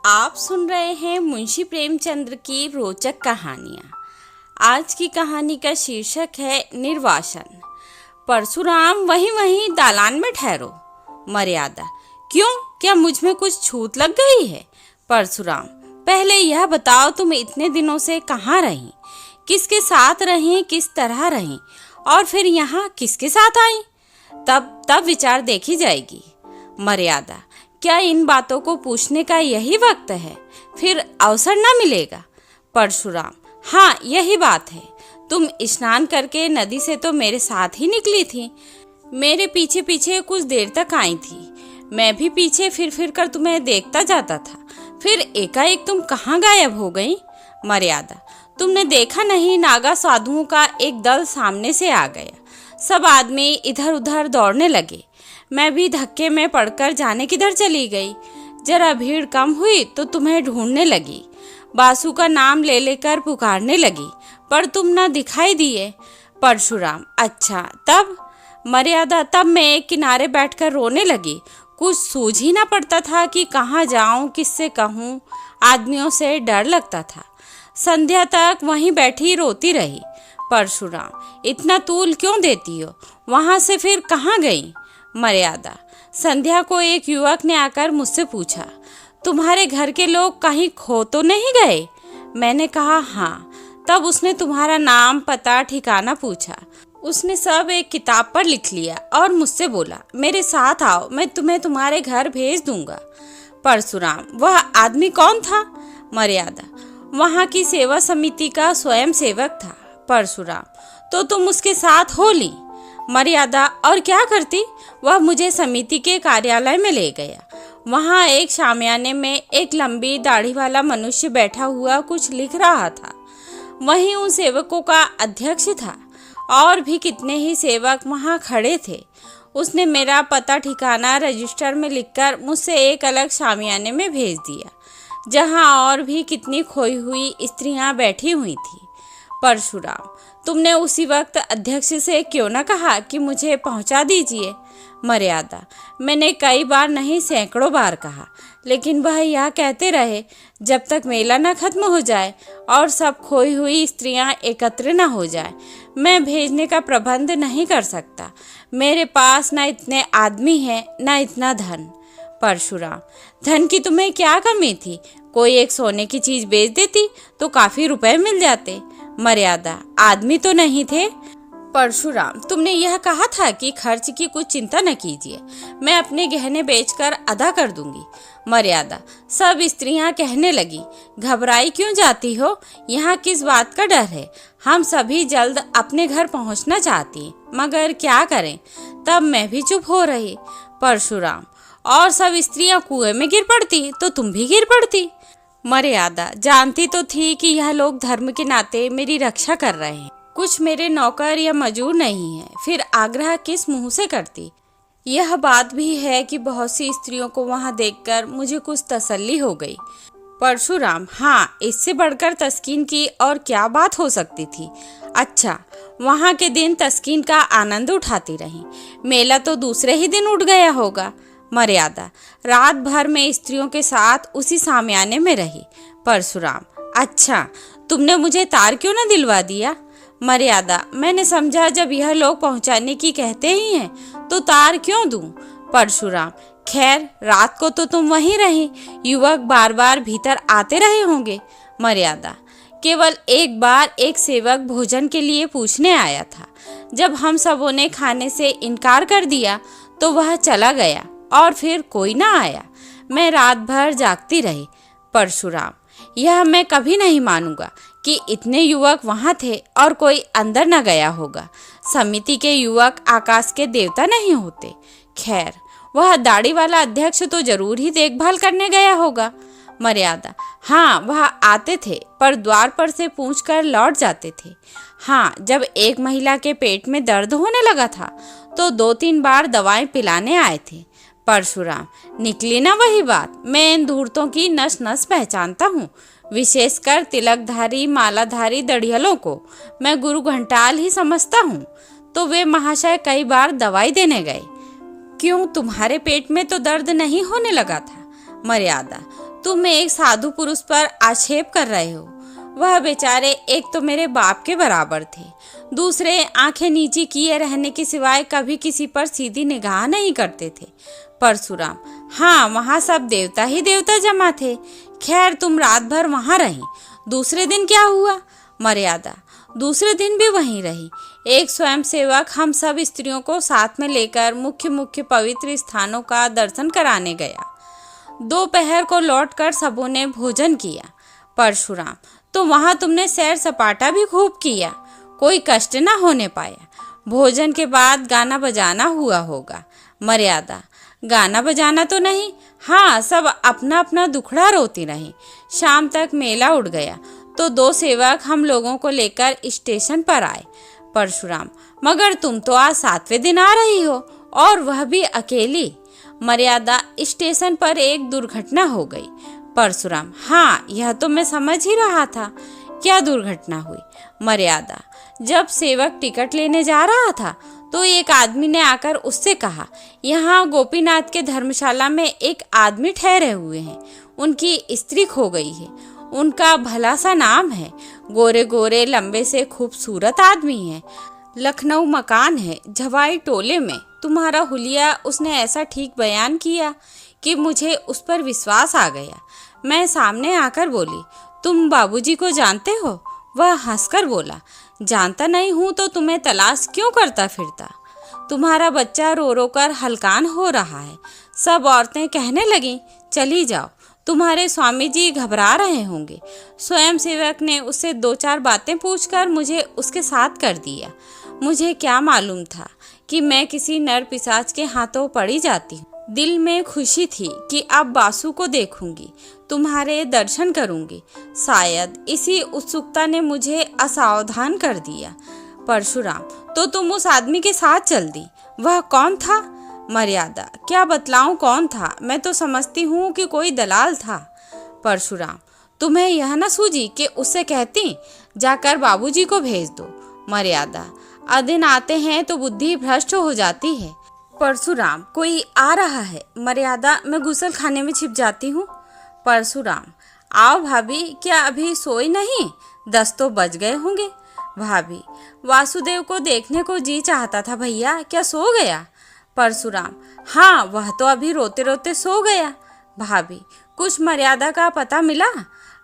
आप सुन रहे हैं मुंशी प्रेमचंद्र की रोचक कहानियाँ। आज की कहानी का शीर्षक है निर्वासन। परशुराम वहीं वहीं दालान में ठहरो। मर्यादा, क्यों, क्या मुझ में कुछ छूत लग गई है? परशुराम, पहले यह बताओ, तुम इतने दिनों से कहाँ रही, किसके साथ रही, किस तरह रही, और फिर यहाँ किसके साथ आई? तब विचार देखी जाएगी। मर्यादा, क्या इन बातों को पूछने का यही वक्त है? फिर अवसर न मिलेगा। परशुराम, हाँ, यही बात है। तुम स्नान करके नदी से तो मेरे साथ ही निकली थी, मेरे पीछे पीछे कुछ देर तक आई थी। मैं भी पीछे फिर कर तुम्हें देखता जाता था, फिर एकाएक तुम कहाँ गायब हो गई? मर्यादा, तुमने देखा नहीं, नागा साधुओं का एक दल सामने से आ गया। सब आदमी इधर उधर दौड़ने लगे। मैं भी धक्के में पड़कर जाने किधर चली गई। जरा भीड़ कम हुई तो तुम्हें ढूंढने लगी, बासु का नाम ले लेकर पुकारने लगी, पर तुम न दिखाई दिए। परशुराम, अच्छा, तब? मर्यादा, तब मैं एक किनारे बैठकर रोने लगी। कुछ सूझ ही ना पड़ता था कि कहाँ जाऊं, किससे कहूँ। आदमियों से डर लगता था। संध्या तक वहीं बैठी रोती रही। परशुराम, इतना तूल क्यों देती हो? वहाँ से फिर कहाँ गई? मर्यादा, संध्या को एक युवक ने आकर मुझसे पूछा, तुम्हारे घर के लोग कहीं खो तो नहीं गए? मैंने कहा हाँ। तब उसने तुम्हारा नाम, पता, ठिकाना पूछा। उसने सब एक किताब पर लिख लिया और मुझसे बोला, मेरे साथ आओ, मैं तुम्हें तुम्हारे घर भेज दूंगा। परशुराम, वह आदमी कौन था? मर्यादा, वहाँ की सेवा समिति का स्वयं सेवक था। परशुराम, तो तुम उसके साथ हो ली? मर्यादा, और क्या करती? वह मुझे समिति के कार्यालय में ले गया। वहाँ एक शामियाने में एक लंबी दाढ़ी वाला मनुष्य बैठा हुआ कुछ लिख रहा था। वहीं उन सेवकों का अध्यक्ष था, और भी कितने ही सेवक वहाँ खड़े थे। उसने मेरा पता ठिकाना रजिस्टर में लिखकर मुझसे एक अलग शामियाने में भेज दिया, जहाँ और भी कितनी खोई हुई स्त्रियाँ बैठी हुई थी। परशुराम, तुमने उसी वक्त अध्यक्ष से क्यों न कहा कि मुझे पहुंचा दीजिए? मर्यादा, मैंने कई बार नहीं, सैकड़ों बार कहा, लेकिन वह यह कहते रहे, जब तक मेला न खत्म हो जाए और सब खोई हुई स्त्रियां एकत्र न हो जाए, मैं भेजने का प्रबंध नहीं कर सकता। मेरे पास न इतने आदमी हैं, न इतना धन। परशुराम, धन की तुम्हें क्या कमी थी? कोई एक सोने की चीज बेच देती तो काफी रुपए मिल जाते। मर्यादा, आदमी तो नहीं थे। परशुराम, तुमने यह कहा था कि खर्च की कुछ चिंता न कीजिए, मैं अपने गहने बेचकर अदा कर दूंगी। मर्यादा, सब स्त्रियां कहने लगी, घबराई क्यों जाती हो? यहाँ किस बात का डर है? हम सभी जल्द अपने घर पहुँचना चाहती, मगर क्या करें? तब मैं भी चुप हो रही। परशुराम, और सब स्त्रियां कुएं में गिर पड़ती तो तुम भी गिर पड़ती। मर्यादा, जानती तो थी कि यह लोग धर्म के नाते मेरी रक्षा कर रहे हैं, कुछ मेरे नौकर या मजूर नहीं है, फिर आग्रह किस मुंह से करती? यह बात भी है कि बहुत सी स्त्रियों को वहां देखकर मुझे कुछ तसल्ली हो गई। परशुराम, हाँ, इससे बढ़कर तस्कीन की और क्या बात हो सकती थी? अच्छा, वहां के दिन तस्कीन का आनंद उठाती रही, मेला तो दूसरे ही दिन उठ गया होगा। मर्यादा, रात भर में स्त्रियों के साथ उसी सामियाने में रही। परशुराम, अच्छा, तुमने मुझे तार क्यों न दिलवा दिया? मर्यादा, मैंने समझा जब यह लोग पहुंचाने की कहते ही हैं तो तार क्यों दूं? परशुराम, खैर, रात को तो तुम वहीं रही, युवक बार बार भीतर आते रहे होंगे। मर्यादा, केवल एक बार एक सेवक भोजन के लिए पूछने आया था। जब हम सबों ने खाने से इनकार कर दिया तो वह चला गया और फिर कोई ना आया। मैं रात भर जागती रही। परशुराम, यह मैं कभी नहीं मानूंगा कि इतने युवक वहां थे और कोई अंदर न गया होगा। समिति के युवक आकाश के देवता नहीं होते। खैर, वह दाढ़ी वाला अध्यक्ष तो जरूर ही देखभाल करने गया होगा। मर्यादा, हाँ, वह आते थे पर द्वार पर से पूछकर लौट जाते थे। हाँ, जब एक महिला के पेट में दर्द होने लगा था तो 2-3 बार दवाएं पिलाने आए थे। परशुराम, निकली ना वही बात, मैं इन धूर्तों की नस नस पहचानता हूँ, विशेषकर तिलकधारी मालाधारी दड़ियलों को मैं गुरु घंटाल ही समझता हूँ। तो वे महाशय कई बार दवाई देने गए। क्यों, तुम्हारे पेट में तो दर्द नहीं होने लगा था? मर्यादा, तुम एक साधु पुरुष पर आक्षेप कर रहे हो। वह बेचारे एक तो मेरे बाप के बराबर थे, दूसरे आंखें नीची किए रहने के सिवाय कभी किसी पर सीधी निगाह नहीं करते थे। परशुराम: हाँ, वहाँ सब देवता ही देवता जमा थे। खैर, तुम रात भर वहाँ रही, दूसरे दिन क्या हुआ? मर्यादा: दूसरे दिन भी वहीं रही। एक स्वयंसेवक हम सब स्त्रियों को साथ में लेकर मुख्य मुख्य पवित्र स्थानों का दर्शन कराने गया। दोपहर को लौटकर सबों ने भोजन किया। परशुराम: तो वहाँ तुमने सैर सपाटा भी खूब किया, कोई कष्ट न होने पाया। भोजन के बाद गाना बजाना हुआ होगा। मर्यादा: गाना बजाना तो नहीं, हाँ, सब अपना अपना दुखड़ा रोती रही। शाम तक मेला उड़ गया तो 2 सेवक हम लोगों को लेकर स्टेशन पर आए। परशुराम: मगर तुम तो आज 7वें दिन आ रही हो, और वह भी अकेली। मर्यादा: स्टेशन पर एक दुर्घटना हो गई। परशुराम: हाँ, यह तो मैं समझ ही रहा था। क्या दुर्घटना हुई? मर्यादा: जब सेवक टिकट लेने जा रहा था तो एक आदमी ने आकर उससे कहा, यहाँ गोपीनाथ के धर्मशाला में एक आदमी ठहरे हुए हैं, उनकी स्त्री खो गई है। उनका भला सा नाम है, गोरे गोरे लंबे से खूबसूरत आदमी है, लखनऊ मकान है, झवाई टोले में। तुम्हारा हुलिया उसने ऐसा ठीक बयान किया कि मुझे उस पर विश्वास आ गया। मैं सामने आकर बोली, तुम बाबूजी को जानते हो? वह हंसकर बोला, जानता नहीं हूँ तो तुम्हें तलाश क्यों करता फिरता? तुम्हारा बच्चा रो रो कर हलकान हो रहा है। सब औरतें कहने लगीं, चली जाओ, तुम्हारे स्वामी जी घबरा रहे होंगे। स्वयं सेवक ने उससे 2-4 बातें पूछकर मुझे उसके साथ कर दिया। मुझे क्या मालूम था कि मैं किसी नर पिशाच के हाथों पड़ी जाती हूँ। दिल में खुशी थी कि अब बासु को देखूंगी, तुम्हारे दर्शन करूंगी। शायद इसी उत्सुकता ने मुझे असावधान कर दिया। परशुराम: तो तुम उस आदमी के साथ चल दी, वह कौन था? मर्यादा: क्या बतलाऊं कौन था? मैं तो समझती हूँ कि कोई दलाल था। परशुराम: तुम्हें यह न सूझी कि उससे कहती, जाकर बाबूजी को भेज दो? मर्यादा: अदिन आते हैं तो बुद्धि भ्रष्ट हो जाती है। परशुराम: कोई आ रहा है। मर्यादा: मैं गुसल खाने में छिप जाती हूँ। परशुराम: आओ भाभी, क्या अभी सोई नहीं? 10 तो बज गए होंगे। भाभी: वासुदेव को देखने को जी चाहता था भैया, क्या सो गया? परशुराम: हाँ, वह तो अभी रोते रोते सो गया। भाभी: कुछ मर्यादा का पता मिला?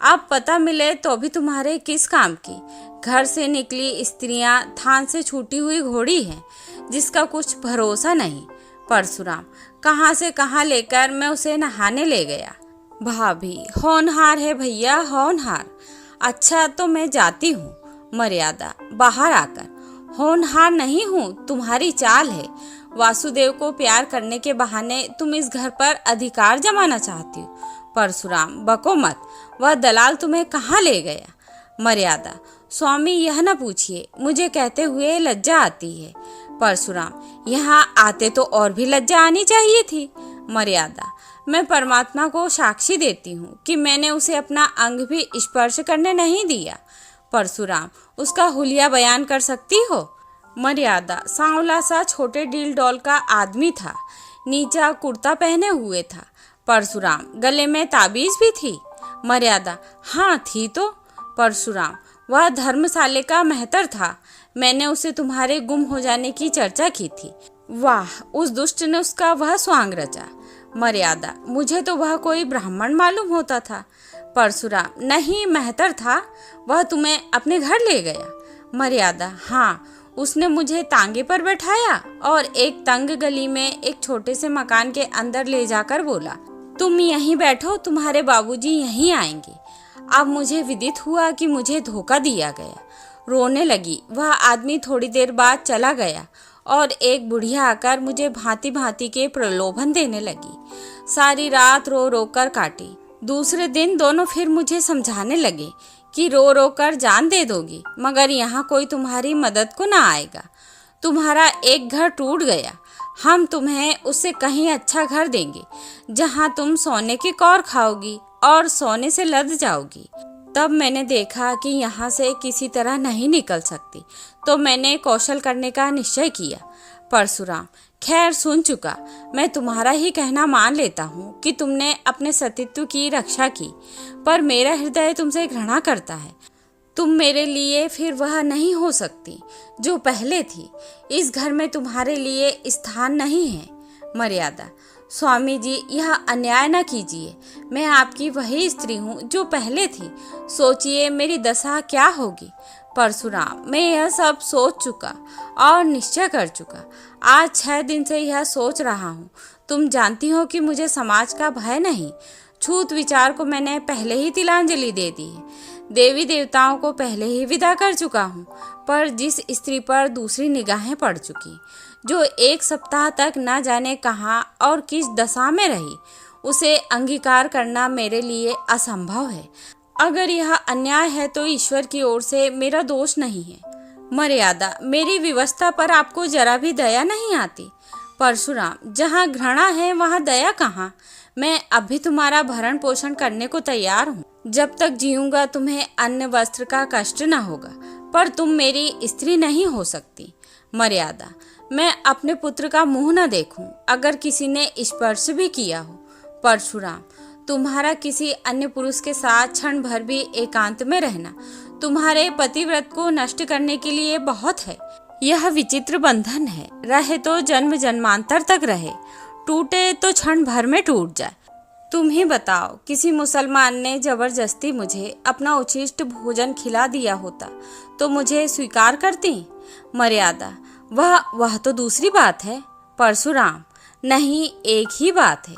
अब पता मिले तो भी तुम्हारे किस काम की? घर से निकली स्त्रियां थान से छूटी हुई घोड़ी हैं, जिसका कुछ भरोसा नहीं। परशुराम: कहाँ से कहाँ लेकर मैं उसे नहाने ले गया। भाभी: होनहार है भैया, होनहार। अच्छा, तो मैं जाती हूँ। मर्यादा बाहर आकर: होनहार नहीं हूँ, तुम्हारी चाल है। वासुदेव को प्यार करने के बहाने तुम इस घर पर अधिकार जमाना चाहती हो। परशुराम: बको मत, वह दलाल तुम्हें कहाँ ले गया? मर्यादा: स्वामी, यह न पूछिए, मुझे कहते हुए लज्जा आती है। परशुराम: यहाँ आते तो और भी लज्जा आनी चाहिए थी। मर्यादा: मैं परमात्मा को साक्षी देती हूँ कि मैंने उसे अपना अंग भी स्पर्श करने नहीं दिया। परशुराम: उसका हुलिया बयान कर सकती हो? मर्यादा: सांवला सा छोटे डील डॉल का आदमी था, नीचा कुर्ता पहने हुए था। परशुराम: गले में ताबीज भी थी? मर्यादा: हाँ, थी तो। परशुराम: वह धर्मशाले का मेहतर था, मैंने उसे तुम्हारे गुम हो जाने की चर्चा की थी। वाह, उस दुष्ट ने उसका वह स्वांग रचा। मर्यादा: मुझे तो वह कोई ब्राह्मण मालूम होता था। परशुराम: नहीं, मेहतर था, वह तुम्हें अपने घर ले गया? मर्यादा: हाँ, उसने मुझे तांगे पर बैठाया और एक तंग गली में एक छोटे से मकान के अंदर ले जाकर बोला, तुम यहीं बैठो, तुम्हारे बाबूजी यहीं आएंगे। अब मुझे विदित हुआ कि मुझे धोखा दिया गया। रोने लगी। वह आदमी थोड़ी देर बाद चला गया और एक बुढ़िया आकर मुझे भांति भांति के प्रलोभन देने लगी। सारी रात रो रो कर काटी। दूसरे दिन दोनों फिर मुझे समझाने लगे कि रो रो कर जान दे दोगी, मगर यहाँ कोई तुम्हारी मदद को ना आएगा। तुम्हारा एक घर टूट गया, हम तुम्हें उससे कहीं अच्छा घर देंगे, जहाँ तुम सोने के कौर खाओगी और सोने से लद जाओगी। तब मैंने देखा कि यहाँ से किसी तरह नहीं निकल सकती, तो मैंने कौशल करने का निश्चय किया। परशुराम: खैर सुन चुका, मैं तुम्हारा ही कहना मान लेता हूँ कि तुमने अपने सतीत्व की रक्षा की, पर मेरा हृदय तुमसे घृणा करता है। तुम मेरे लिए फिर वह नहीं हो सकती जो पहले थी। इस घर में तुम्हारे लिए स्थान नहीं है। मर्यादा, स्वामी जी, यह अन्याय न कीजिए। मैं आपकी वही स्त्री हूँ जो पहले थी। सोचिए मेरी दशा क्या होगी। परशुराम, मैं यह सब सोच चुका और निश्चय कर चुका। आज 6 दिन से यह सोच रहा हूँ। तुम जानती हो कि मुझे समाज का भय नहीं। छूत विचार को मैंने पहले ही तिलांजलि दे दी है। देवी देवताओं को पहले ही विदा कर चुका हूँ, पर जिस स्त्री पर दूसरी निगाहें पड़ चुकी, जो 1 सप्ताह तक न जाने कहाँ और किस दशा में रही, उसे अंगीकार करना मेरे लिए असंभव है। अगर यह अन्याय है तो ईश्वर की ओर से मेरा दोष नहीं है। मर्यादा, मेरी व्यवस्था पर आपको जरा भी दया नहीं आती। परशुराम, जहाँ घृणा है वहाँ दया कहाँ। मैं अभी तुम्हारा भरण पोषण करने को तैयार हूँ। जब तक जीऊंगा तुम्हें अन्न वस्त्र का कष्ट न होगा, पर तुम मेरी स्त्री नहीं हो सकती। मर्यादा, मैं अपने पुत्र का मुंह न देखूं अगर किसी ने स्पर्श भी किया हो। परशुराम, तुम्हारा किसी अन्य पुरुष के साथ क्षण भर भी एकांत में रहना तुम्हारे पतिव्रत को नष्ट करने के लिए बहुत है। यह विचित्र बंधन है, रहे तो जन्म जन्मांतर तक रहे, टूटे तो क्षण भर में टूट जाए। तुम ही बताओ, किसी मुसलमान ने जबरदस्ती मुझे अपना उच्छिष्ट भोजन खिला दिया होता तो मुझे स्वीकार करती? मर्यादा, वह तो दूसरी बात है। परशुराम, नहीं, एक ही बात है।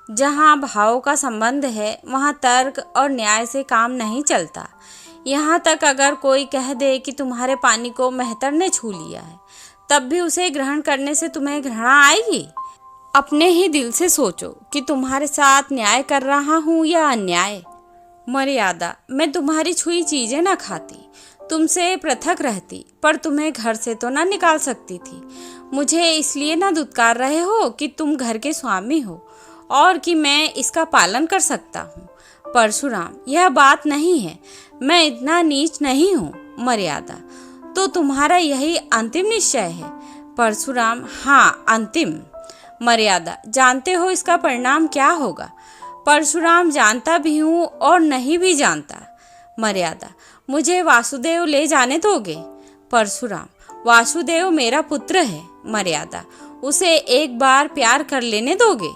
जहाँ भावों का संबंध है वहाँ तर्क और न्याय से काम नहीं चलता। यहाँ तक अगर कोई कह दे कि तुम्हारे पानी को मेहतर ने छू लिया है, तब भी उसे ग्रहण करने से तुम्हें घृणा आएगी। अपने ही दिल से सोचो कि तुम्हारे साथ न्याय कर रहा हूँ या अन्याय। मर्यादा, मैं तुम्हारी छुई चीजें न खाती, तुमसे पृथक रहती, पर तुम्हें घर से तो न निकाल सकती थी। मुझे इसलिए न दुत्कार रहे हो कि तुम घर के स्वामी हो और कि मैं इसका पालन कर सकता हूँ। परशुराम, यह बात नहीं है, मैं इतना नीच नहीं हूँ। मर्यादा, तो तुम्हारा यही अंतिम निश्चय है? परशुराम, हाँ, अंतिम। मर्यादा, जानते हो इसका परिणाम क्या होगा? परशुराम, जानता भी हूँ और नहीं भी जानता। मर्यादा, मुझे वासुदेव ले जाने दोगे? परशुराम, वासुदेव मेरा पुत्र है। मर्यादा, उसे एक बार प्यार कर लेने दोगे?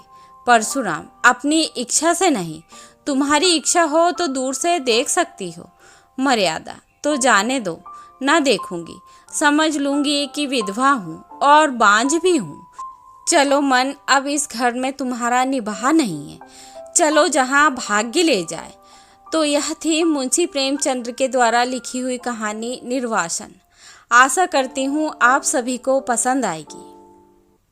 परशुराम, अपनी इच्छा से नहीं, तुम्हारी इच्छा हो तो दूर से देख सकती हो। मर्यादा, तो जाने दो, ना देखूंगी, समझ लूंगी कि विधवा हूँ और बांझ भी हूँ। चलो मन, अब इस घर में तुम्हारा निभाह नहीं है, चलो जहाँ भाग्य ले जाए। तो यह थी मुंशी प्रेमचंद्र के द्वारा लिखी हुई कहानी निर्वासन। आशा करती हूँ आप सभी को पसंद आएगी।